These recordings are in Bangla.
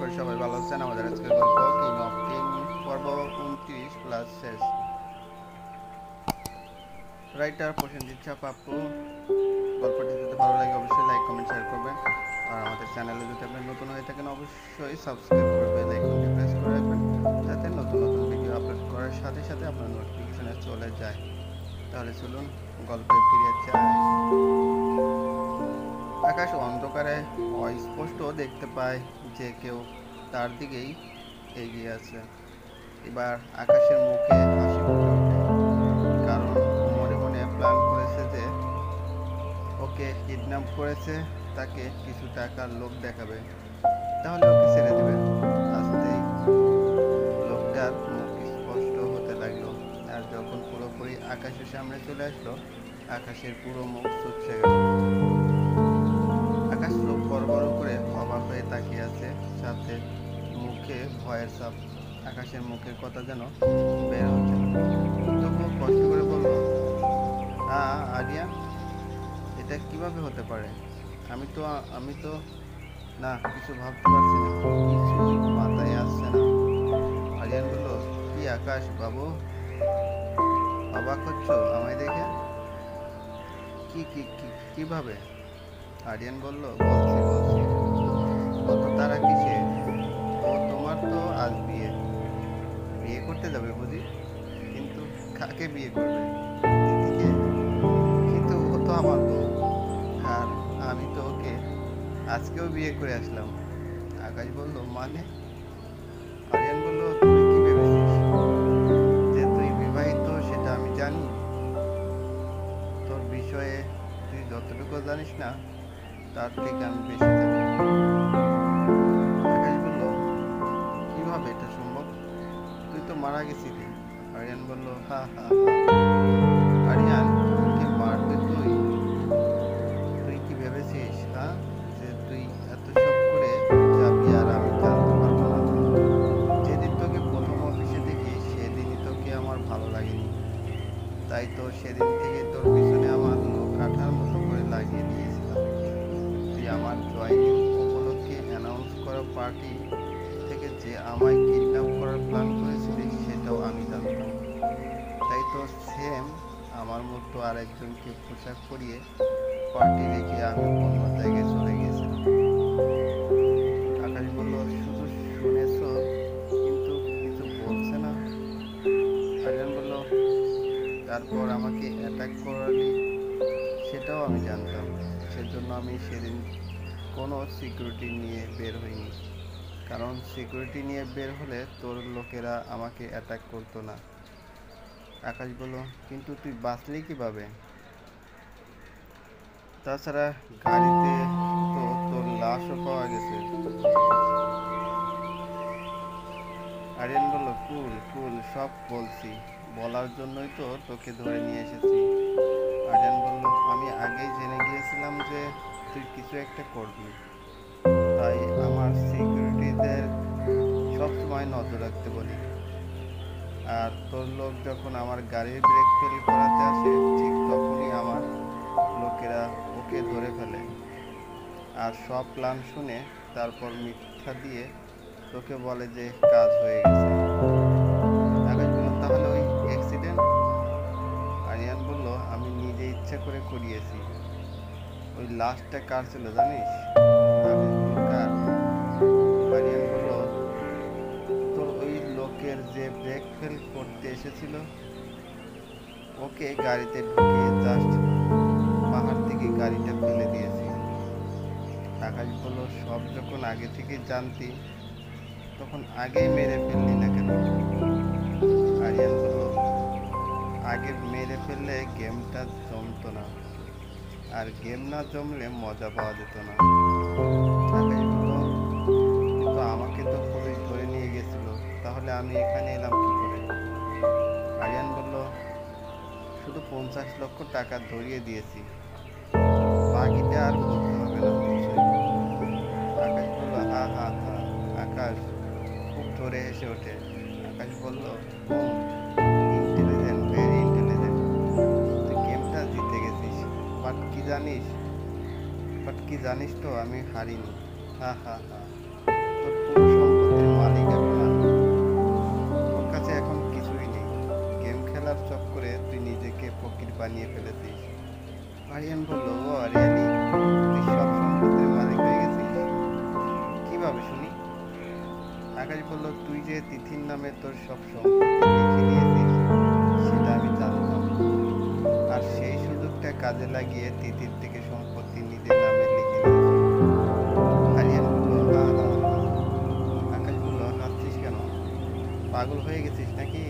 করি সবাই ভালো আছেন। আমাদের আজকের গল্প কিং অফ কিং পর্ব 29 প্লাস শেষ। রাইটার প্রসেনজিৎ পাপ্পু। গল্পটি যদি ভালো লাগে অবশ্যই লাইক কমেন্ট শেয়ার করবেন, আর আমাদের চ্যানেলে যদি আপনি নতুন হয়ে থাকেন অবশ্যই সাবস্ক্রাইব করে বেল আইকনটি প্রেস করে রাখবেন, যাতে নতুন নতুন ভিডিও আপলোড করার সাথে সাথে আপনার নোটিফিকেশনে চলে যায়। তাহলে চলুন গল্পে ফিরে যাই। আকাশ অন্ধকারে অস্পষ্ট দেখতে পায় যে কেউ তার দিকেই এগিয়ে আছে। এবার আকাশের মুখে হাসি ফুটে ওঠে, কারণ মনে মনে প্ল্যান করেছে যে ওকে কিডন্যাপ করেছে, তাকে কিছু টাকার লোভ দেখাবে, তাহলে ওকে ছেড়ে দেবে। আস্তেই লোকটার মুখ স্পষ্ট হতে লাগলো, আর যখন পুরোপুরি আকাশের সামনে চলে আসলো, আকাশের পুরো মুখ চুপসে গেল। আকাশ চোখ বড় বড় করে অবাক হয়ে তাকিয়ে আছে, সাথে মুখে ভয়ের ছাপ। আকাশের মুখের কথা যেন বের হচ্ছে না, তবুও কষ্ট করে বলল, আরিয়ান, এটা কিভাবে হতে পারে? আমি তো না, কিছু ভাবতে পারছি না, কিছুই মাথায় আসছে না। আরিয়ান বলল, কি আকাশ বাবু, অবাক হচ্ছ আমায় দেখে? কি কি কিভাবে? আরিয়ান বলল, বলছি কত তারা কিসে? ও তোমার তো আজ বিয়ে করতে যাবে বুঝি? কিন্তু কাকে বিয়ে করবে? দিদিকে? কিন্তু ও তো আমার বউ, আর আমি তো ওকে আজকেও বিয়ে করে আসলাম। আকাশ বলল, মানে? আরিয়ান বলল, তুই কি ভেবেছিস যে তুই বিবাহিত সেটা আমি জানি? তোর বিষয়ে তুই যতটুকু জানিস না তার থেকে আমি বেশি জানি। আকাশ বলল, কিভাবে এটা সম্ভব? তুই তো মারা গেছিলি। আরিয়ান বলল, হা হা হা। আরিয়ান, কে মারবে তুই? তুই কি ভেবেছিস যে তুই এত সব করে যাবি আর আমি জানতে পারবো না? যেদিন তোকে প্রথম অফিসে দেখি সেদিনই তোকে আমার ভালো লাগেনি, তাই তো সেদিন থেকে তোর পিছনে আমার লোক কাঠার মতো করে লাগিয়ে দিয়েছিলাম। তুই আমার জয়েনিং উপলক্ষে অ্যানাউন্স করা পার্টি থেকে যে আমায় কিডন্যাপ করার প্ল্যান করেছিলি সেটাও আমি জানতাম, তাই তো সেম আমার মতো আরেকজনকে পোশাক পরিয়ে পার্টি রেখে আমি অন্য জায়গায় চলে গিয়েছিলাম। আকাশ বলল, শুধু শুনেছ কিন্তু কিছু বলছে না? আরিয়ান বলল, তারপর আমাকে অ্যাটাক করালি সেটাও আমি জানতাম, সেজন্য আমি সেদিন কোনো সিকিউরিটি নিয়ে বের হইনি, কারণ সিকিউরিটি নিয়ে বের হলে তোর লোকেরা আমাকে অ্যাটাক করতো না। আকাশ বলল, কিন্তু তুই বাঁচলি কিভাবে? তাছাড়া গাড়িতে তো তোর লাশও পাওয়া গেছে। আরিয়ান বলল, কুল সব বলছি, বলার জন্যই তো তোকে ধরে নিয়ে এসেছি। আরিয়ান বলল, আমি আগেই জেনে গিয়েছিলাম যে তুই কিছু একটা করবি, তাই আমার সিকিউরিটিদের সবসময় নজর রাখতে বলি। আর তোর লোক যখন আমার গাড়ির ব্রেক ফেল করাতে আসে, ঠিক তখনই আমার লোকেরা ওকে ধরে ফেলে আর সব প্ল্যান শুনে তারপর মিথ্যা দিয়ে তোকে বলে যে কাজ হয়ে গেছে। আকাশ বলল, তাহলে ওই অ্যাক্সিডেন্ট? আরিয়ান বলল, আমি নিজে ইচ্ছা করে করিয়েছি। ওই লাশটা কার ছিল জানিস? আকাশ বলল, কার? আরিয়ান বলল, তোর ওই লোকের যে ব্রেক ফেল করতে এসেছিল, ওকে গাড়িতে ঢুকিয়ে জাস্ট পাহাড় থেকে গাড়িটা ফেলে দিয়েছি। আকাশ বলল, সব যখন আগে থেকে জানতি তখন আগেই মেরে ফেললি না কেন? আরিয়ান বলল, আগে মেরে ফেললে গেমটা জমতো না, আর গেম না জমলে মজা পাওয়া যেত না। আকাশ বলল, কিন্তু আমাকে তো পুলিশ ধরে নিয়ে গেছিল, তাহলে আমি এখানে এলাম কি করে? আরিয়ান বলল, শুধু 50 লক্ষ টাকা ধরিয়ে দিয়েছি, বাকিটা আর বলতে হবে না নিশ্চয়ই। আকাশ বলল, হা হা হা। আকাশ খুব জোরে হেসে ওঠে। আকাশ বলল, ইন্টেলিজেন্ট, ভেরি ইন্টেলিজেন্ট। তুই গেমটা জিতে গেছিস, বাট কি জানিস তো আমি হারিনি। হা হা হা। তোর পুরো ফকির বানিয়ে ফেলেছিস। আরিয়ান বলল, ও আরিয়ানি, তুই সব সম্পত্তির মালিক হয়ে গেছিস কিভাবে শুনি? আকাশ বলল, তুই যে তিথির নামে তোর সব সম্পত্তি লিখে দিয়েছিস সেটা আমি জানতাম, আর সেই সুযোগটা কাজে লাগিয়ে তিথির থেকে সম্পত্তি নিজের নামে লিখে নিয়েছি। আরিয়ান বলল, হা হা হা। আকাশ বলল, হাসছিস কেন? পাগল হয়ে গেছিস নাকি?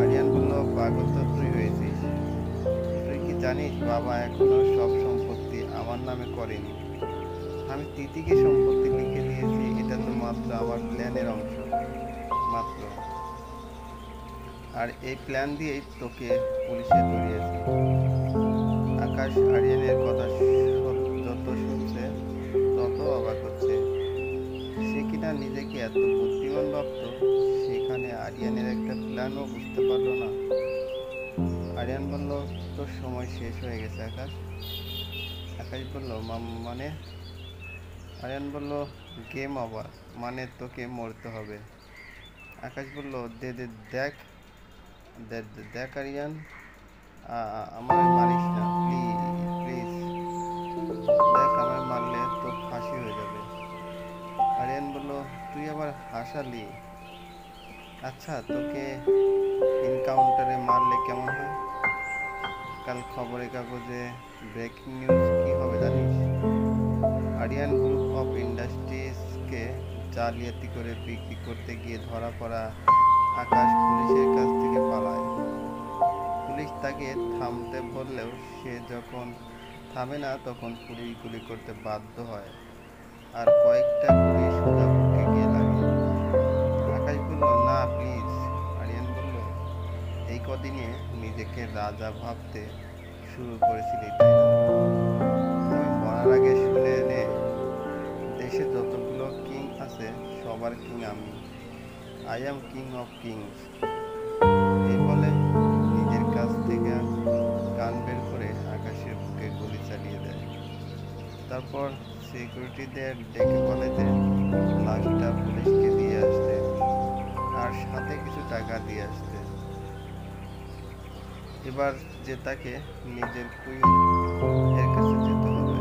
আরিয়ান বলল, পাগল তো তুই হয়েছিস। তুই কি জানিস বাবা এখনো সব সম্পত্তি আমার নামে করেনি। আমি তিথিকে সম্পত্তি লিখে দিয়েছি, এটা তো মাত্র আমার প্ল্যানের অংশ মাত্র। আর এই প্ল্যান দিয়েই তোকে পুলিশে ধরিয়েছি। আকাশ আরিয়ানের কথা যত শুনছে তত অবাক হচ্ছে। সে কিনা নিজেকে এত বুদ্ধিমান ভাবত, সেখানে আরিয়ানের একটা প্ল্যানও বুঝতে পারলো না। আরিয়ান বলল, তোর সময় শেষ হয়ে গেছে আকাশ। আকাশ বলল, মানে? আরিয়ান বলল, গেম ওভার, মানে তোকে মরতে হবে। আকাশ বলল, দে দে দেখ দেখ আরিয়ান, আমায় মারিস না প্লিজ প্লিজ। দেখ, আমায় মারলে তোর ফাঁসি হয়ে যাবে। আরিয়ান বলল, তুই আবার হাসালি? আচ্ছা, তোকে এনকাউন্টারে মারলে কেমন হয়? কাল খবরের কাগজে ব্রেকিং নিউজ কি হবে জানিস? আরিয়ান গ্রুপ অফ ইন্ডাস্ট্রিজকে জালিয়াতি করে বিক্রি করতে গিয়ে ধরা পড়া আকাশ পুলিশের কাছ থেকে পালায়। পুলিশ তাকে থামতে বললেও সে যখন থামে না তখন পুলিশ গুলি করতে বাধ্য হয়, আর কয়েকটা গুলি সোজা বুকে গিয়ে লাগে। আকাশ বলল, না প্লিজ। আরিয়ান বলল, এই কদিনে নিজেকে রাজা ভাবতে শুরু করেছিলি তাই না? তবে মরার আগে শুনে নে, দেশে যতগুলো কিং আছে সবার কিং আমি। I am king of kings. এই বলে নিজের কাছ থেকে গান বের করে আকাশের বুকে গুলি চালিয়ে দেয়। তারপর সিকিউরিটিদের ডেকে বলে যে লাশটা পুলিশকে দিয়ে আসতে, আর সাথে কিছু টাকা দিয়ে আসতে। এবার যে তাকে নিজের কুইন এর কাছে যেতে হবে।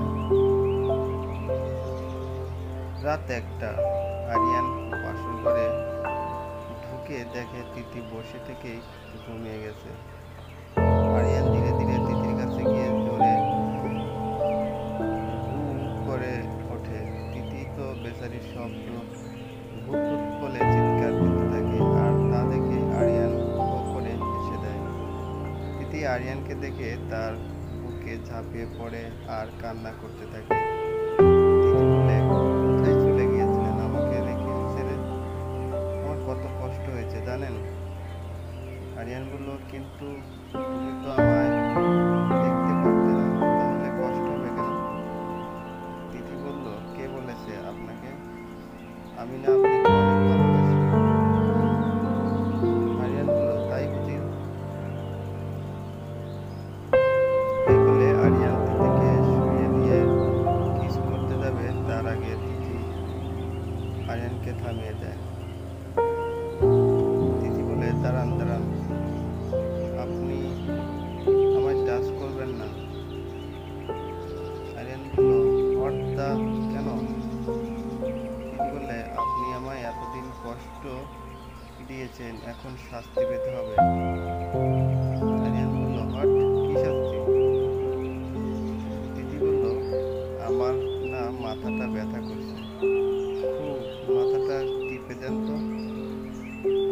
রাত 1টা। আরিয়ান বাসর ঘরে ঢুকে দেখে তিথি বসে থেকেই ঘুমিয়ে গেছে। আরিয়ান ধীরে ধীরে তিথির কাছে গিয়ে জোরে করে ওঠে। তিথি তো বেচারির শব্দ ভূত ভূত বলে চিৎকার করতে থাকে, আর তা দেখে আরিয়ান করে হেসে দেয়। তিথি আরিয়ানকে দেখে তার বুকে ঝাঁপিয়ে পড়ে আর কান্না করতে থাকে। তিথি বলে, কোথায় চলে গিয়েছিলেন আমাকে রেখে ছেড়ে? আমার কত কষ্ট হয়েছে জানেন? আরিয়ান বলল, কিন্তু তুমি তো আমায় দেখতে পারতে না, তাহলে কষ্ট হবে কেন? তিথি বলল, কে বলেছে আপনাকে? আমি না আপনাকে অনেক ভালোবাসি। আরিয়ান বলল, তাই বুঝি? এই বলে আরিয়ান তিথিকে শুইয়ে দিয়ে কিস করতে যাবে, তার আগে তিথি আরিয়ানকে থামিয়ে দেয়। তিথি বলে, দাঁড়ান দাঁড়ান, আপনি আমায় টাচ করবেন না। আরিয়ান বলল, হোয়াট দা, কেন? তিথি বললে, আপনি আমায় এতদিন কষ্ট দিয়েছেন, এখন শাস্তি পেতে হবে। আরিয়ান বলল, হোয়াট, কি শাস্তি? তিথি বলল, আমার না মাথাটা ব্যথা করছে, খুব, মাথাটা টিপে দেন তো।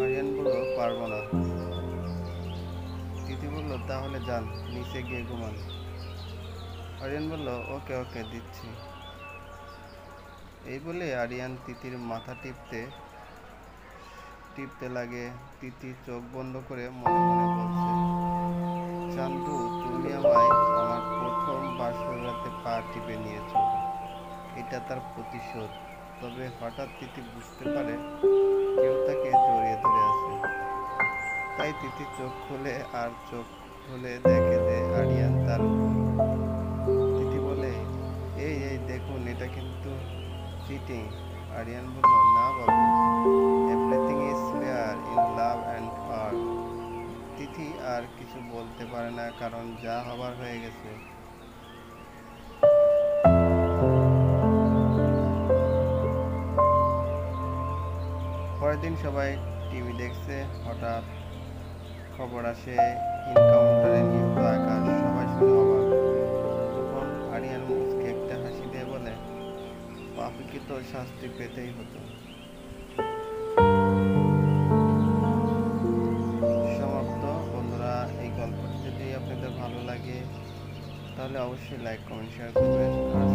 আরিয়ান বলল, পারবো না। তিথি বলল, তাহলে যান, নিচে গিয়ে ঘুমান। আরিয়ান বলল, ওকে ওকে, দিচ্ছি। এই বলে আরিয়ান তিথির মাথা টিপতে টিপতে লাগে। তিথি চোখ বন্ধ করে মনে মনে বলছে, চান্দু, তুমি আমায় আমার প্রথম বাসর রাতে পা টিপে নিয়েছো, এটা তার প্রতিশোধ। তবে হঠাৎ তিথি বুঝতে পারে কেউ তাকে জড়িয়ে ধরে আছে। তাই তিথি চোখ খুলে, আর চোখ খুলে দেখে যে আরিয়ান তার উপর। তিথি বলে, এই এই দেখুন, এটা কিন্তু চিটিং। আরিয়ান বলল, না বাবু, everything is fair in love and war. Tithi Tithi আর কিছু বলতে পারে না, কারণ যা হবার হয়ে গেছে। পরের দিন সবাই টিভি দেখছে, হঠাৎ খবর আসে ইনকাউন্টারে নিহত আকাশ। সবাই শুনে অবাক। তখন আরিয়ান মুচকে একটা হাসি দিয়ে বলে, পাপিকে তো শাস্তি পেতেই হতো। সমাপ্ত। বন্ধুরা, এই গল্পটি যদি আপনাদের ভালো লাগে তাহলে অবশ্যই লাইক, কমেন্ট, শেয়ার করবেন। আর